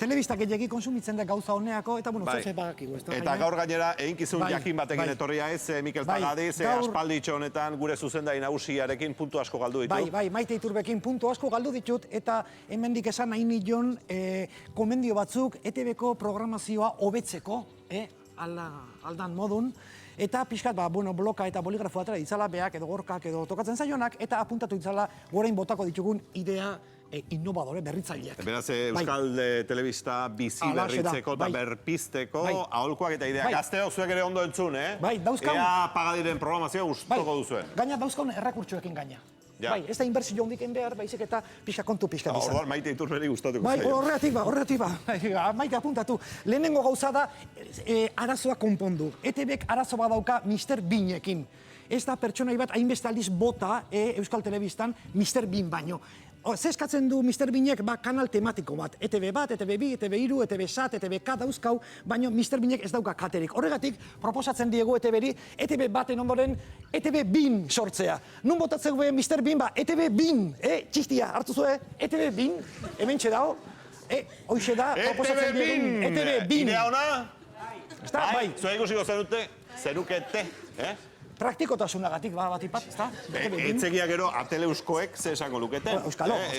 telebista gehiagi konsumitzen da gauza honeako, eta bueno, zoze badakigu. Eta gaur gainera, eginkizun jakin batekin etorria ez, Mikel Pagadiz, aspalditxo honetan gure zuzendari nagusiarekin puntu asko galdu ditu. Bai, Maite Iturbekin puntu asko galdu ditut, eta hemendik esan nahi nion komendio batzuk ETV-ko programazioa hobetzeko, aldan modun, eta pixkat, bloka eta boligrafo atera ditzala, beak edo gorkak edo tokatzen zaionak, eta apuntatu ditzala gorein botako ditugun idea innovadore berritzaileak. Beraz, Euskal Telebista bizi berritzeko eta berpizteko aholkoak eta ideak. Gazte hau zuek ere ondo entzun, Bai, dauzkaun... Ea Pagadiren programazioa gustoko duzuen. Gaina dauzkaun errakurtsuekin gaina. Bai, ez da inbertsio hondik egin behar, baizik eta pixka kontu pixka bizan. Orduan Maite Iturberi gustatuko zaio. Bai, horregatik ba. Maite apuntatu. Lehenengo gauza da arazoa konpondu. ETV-ek arazo badauka Mr. Beanekin. Ez da pertsonai bat hainbeste aldiz bota Euskal Telebistan Mr. Bean baino. Zeskatzen du Mr. Beanek kanal tematiko bat. ETV bat, ETV bi, ETV iru, ETV sat, ETV ka dauzkau, baina Mr. Beanek ez dauka katerik. Horregatik, proposatzen diegu ETV-ri, ETV baten ondoren, ETV Bean sortzea. Nun botatzen guen Mr. Bean ETV Bean, txistia, hartu zuen, ETV Bean, hemen txedao, hoxe da, proposatzen diegu, ETV Bean. Idea ona? Bai. Zua ikusiko zenukete, Praktikotasunagatik bat ipat, ez da? Etzegia gero, ateleuskoek ze esango lukete.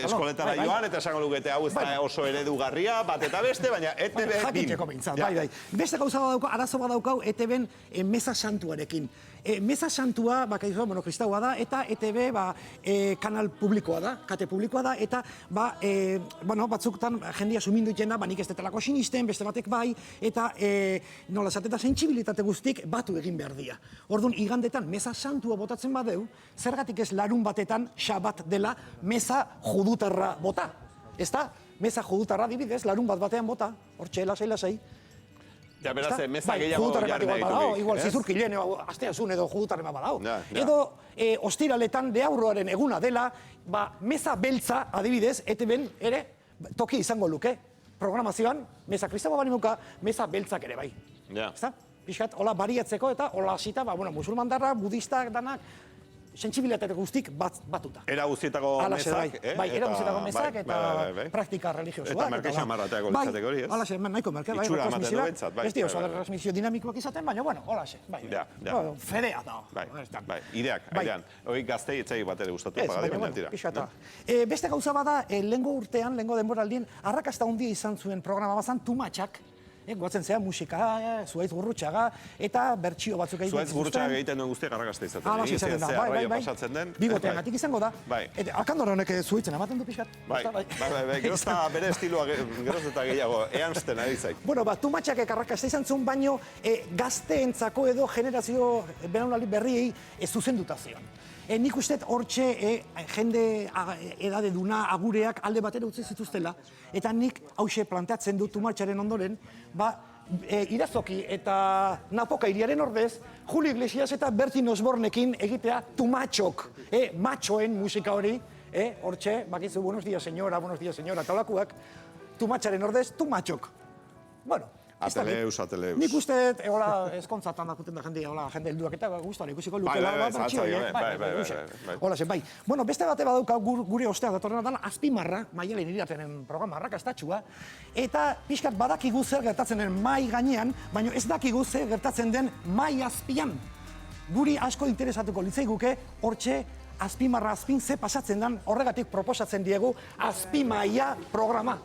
Eskoletara joan eta esango lukete, hau ez da oso eredugarria, bat eta beste, baina ETV bin. Jakiteko bintzat, bai. Beste gauza badaukau, arazo badaukau ETV-en meza santuarekin. Meza santua, bakaizu, kristaua da, eta ETV kanal publikoa da, kate publikoa da, eta batzuktan jendia sumindu itxena, nik ez detelako sinisten, beste batek bai, eta nola esateta sentsibilitate guztik batu egin behar dira. Orduan, igandetan meza santua botatzen badeu, zergatik ez larun batetan xabat dela meza judutarra bota. Ez da? Meza judutarra dibidez, larun bat batean bota, hortxe lasai. Ja, beraz, meza gehiago jarri nahi dutik. Igual, zizurkilen, asteazun edo judutarren badao. Edo, ostiraletan deaurroaren eguna dela, meza beltza, adibidez, ETV-en ere toki izango luke. Programazioan, meza kristaua banimuka, meza beltzak ere bai. Ezta? Piskat, hola bariatzeko eta hola hasita, musulmandarra, budistak, danak, sentsibilitate guztik batuta. Era guztietako mezak, Bai, era guztietako mezak eta praktika religiosoa. Eta merke xamarrateako litzateko hori, ez? Holaxe, nahiko merke, bai, retransmisioak. Ez dio, retransmisio dinamikoak izaten, baina, holaxe, bai. Fedea da. Bai, ideak, aidean. Hoi gaztei etzai bat ere gustatu Pagadi, baina tira. Pixata. Beste gauza bada, lehengo urtean, lehengo denboraldien, arrakasta handia izan zuen programa bazan, Tumatxak. Goatzen zea musika, Zuhaitz Gurrutxaga, eta bertsio batzuk egiten Zuhaitz Gurrutxaga egiten duen guztiak arrakasta izaten. Ala, izaten da, bai. Bigotean gatik izango da. Alkandor honek Zuhaitzen amaten du pixkat. Bai, gerozta bere estiloa gerozta gehiago, eanzten ari zait. Bueno, Tumatxakek arrakasta izan zuen, baino gazteentzako edo generazio belaunaldi berriei zuzenduta zion. Nik usteet hortxe jende edadeduna agureak alde batera utzi zituztela, eta nik hause planteatzen dut Tumatxaren ondoren, Irazoki eta Napoka hiriaren ordez, Julio Iglesias eta Bertin Osbornekin egitea Tumatxok, matxoen musika hori, hortxe, bakizu, buenos días señora, eta olakuak, Tumatxaren ordez, Tumatxok. Bueno, Ateleus. Nik uste, eskontzatan dakuten da jende helduak eta guztuan ikusiko lukela. Bai. Bueno, beste bate badauka gure ostea datorrena dan Azpimarra, Maialen Iriartenen programa arrakastatxua, eta pixkat badakigu zer gertatzen den mai gainean, baina ez dakigu zer gertatzen den mai azpian. Guri asko interesatuko litzaiguke, hortxe, Azpimarra azpin ze pasatzen den, horregatik proposatzen diegu Azpimaia programa.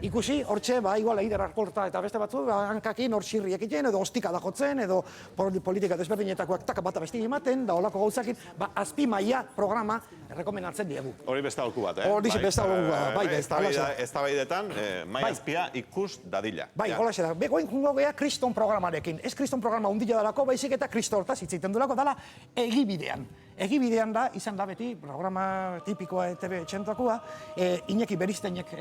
Ikusi, hortxe, igual, Eider Arkolta eta beste batzu, hankakin hor xirriek egiten, edo ostika da jotzen, edo politika desberdinetakoak taka bata besti ematen, da holako gauzakin, Azpimaia programa rekomendatzen diegu. Hori beste aholku bat, Hori beste aholku bat, bai. Ez da baidetan, mai azpia ikus dadila. Bai, hola xe da. Begoen jungo geha Kriston programarekin. Ez Kriston programa undila dalako, baizik eta Kristo hortaz hitzeiten dulako dala egibidean. Egibidean da, izan da beti, programa tipikoa ETV txentokoa, Iñaki Beriztainek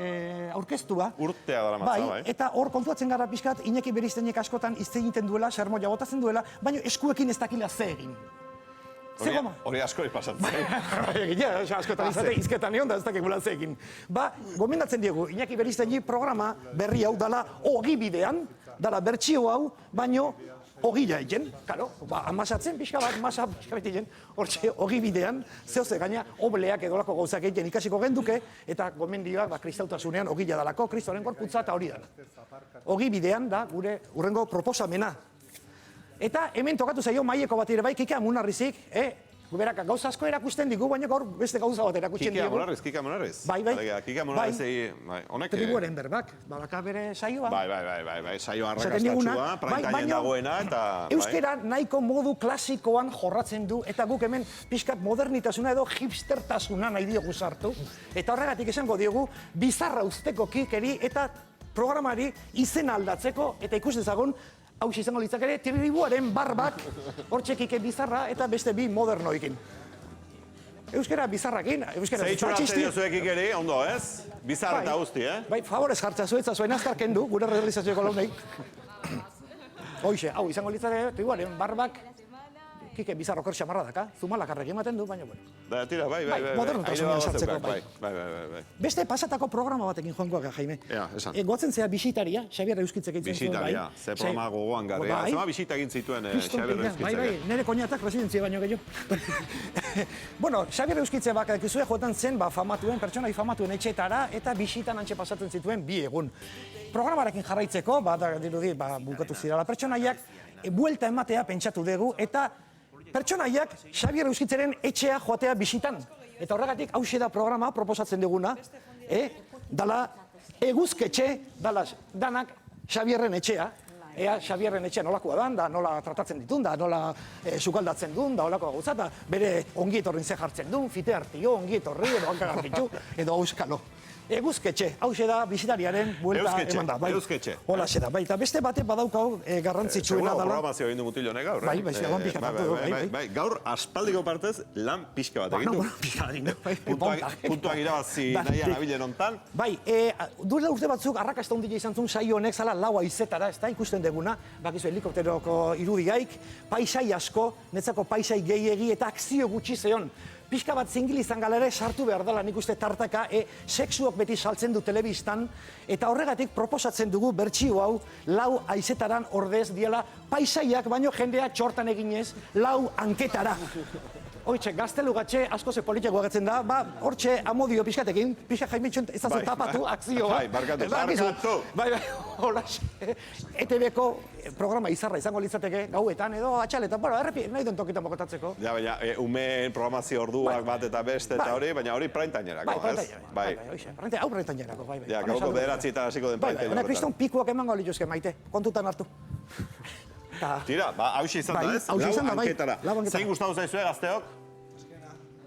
aurkeztua. Urtea dara matza, bai. Eta hor kontuatzen gara pixkat, Iñaki Beriztainek askotan hitz egiten duela, sermoia botatzen duela, baina eskuekin ez dakila ze egin. Hori askori pasatzen. Askotan izketan egon da ez dakikula ze egin. Gomendatzen diegu, Iñaki Beriztainek programa berri hau dala ogibidean, dala bertsio hau, baino ogila egin, karo, amasatzen, pixka bat, masa pixka bat egin, hortxe, ogi bidean, zehoze gaina, obleak edolako gauzak egin ikasiko genduke, eta gomendioak kristautasunean ogila dalako, kristoren gorputza eta hori dana. Ogi bidean da gure urrengo proposamena. Eta hemen tokatu zaio maieko bat ere bai, Kike Amunarrizik, berak gauza asko erakusten digu, baina gaur beste gauza bat erakusten digu. Kike Amunarriz? Bai. Kike Amunarriz honek... Tribuaren berbak, badaka bere saioa. Bai, saioa arrakastatsua, praintainen dagoena, eta... Euskera nahiko modu klasikoan jorratzen du, eta guk hemen pixkat modernitasuna edo hipstertasuna nahi diogu sartu. Eta horregatik esango diogu, bizarra usteko Kikeri eta programari izena aldatzeko, eta ikus dezagun, hau izango litzak ere, tribuaren barbak, hortxe Kike bizarra eta beste bi modernoekin. Euskera bizarrakin, euskera zeitxuratzen diozuek Kikeri, ondo ez? Bizarra eta guzti, Bai, favorez jartza zuetza zuen azkar kendu, gure realizazioeko launei. Hoxe, hau izango litzak ere, tribuaren barbak, Kike bizarro kor xamarra daka, zumalakarrek ematen du, baina bueno. Da, tira, bai. Modernotasunean sartzeko, bai. Bai. Beste pasatako programa batekin joangoak, Jaime. Esan. Goatzen zea bisitaria, Xabier Euskitzek egiten zuen, bai. Bisitaria, ze programa gogoan garria. Zema bisita egin zituen Xabier Euskitzek. Bai, nire koñatak residentzia baino gehiago. Bueno, Xabier Euskitze bakakizue joetan zen, famatuen, pertsonai famatuen etxetara, eta bisitan antxe pasatzen zituen bi egun. Programarekin jarraitzeko, dirudi, bukatu zirala pertsonaiak, buelta ematea pentsatu dugu, eta pertsonaiak Xabier Euskitzeren etxea joatea bisitan. Eta horregatik, hauxe da programa proposatzen duguna, dala eguzketxe, dala danak Xabierren etxea, ea Xabierren etxea nolakoa dan, da nola tratatzen ditun, da nola sukaldatzen duen, da holako gauza, da bere ongietorrin ze jartzen duen, fite hartio, ongietorri, edo hankagarritu, edo auskalo. Eguzketxe, hauxe da bisitariaren buelta eman da. Eguzketxe. Hola xe da, bai, eta beste bate badaukau garrantzitsuena dala. Programazio egin du mutil honek gaur, Bai, lan pixka bat du, bai. Gaur, aspaldiko partez, lan pixka bat egin du. Pixka bat egin du. Puntuak irabazi nahian abilen hontan. Bai, duela urte batzuk arrakasta ondila izan zuen saio honek zala lau haizetara, ez da, ikusten deguna, bakizu helikopteroko irudiaik, paisai asko, netzako paisai gehiegi eta akzio gutxi zeon. Pixka bat zingilizan galere sartu behar dela nik uste tartaka, sexuok beti saltzen du telebistan, eta horregatik proposatzen dugu bertsio hau lau haizetaran ordez diela paisaiak baino jendea txortan eginez lau hanketara. Hoitxe, gaztelugatxe asko ze politiako agatzen da, hortxe amodio pixkatekin, pixka Jaimitxun ez dazu tapatu akzioa. Bai, barkatu. Bai, holaxe. ETV-ko programa izarra izango litzateke gauetan edo atxaletan, errepi, nahi duen tokitan bokotatzeko. Ja, baina, umeen programazio orduak bat eta beste eta hori, baina hori praintainerako, ez? Bai, hau praintainerako, bai. Ja, gauko bederatzietan hasiko den praintainerako. Baina, kriston pikuak emango lituzke maite, kontutan hartu. Tira, hauxe izan da, ez? Lau hanketara. Zein gustatu zaizue gazteok?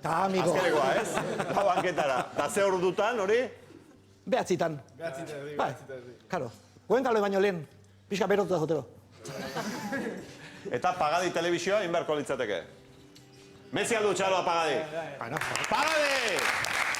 Ta, amigo. Azkenekoa, ez? Lau hanketara. Da ze ordutan, hori? Behatzitan. Bai, karo. Goenkalo baino lehen, pixka berotu da jotero. Eta Pagadi telebizioa inberko litzateke. Mezi aldu txaloa Pagadi. Pagadi!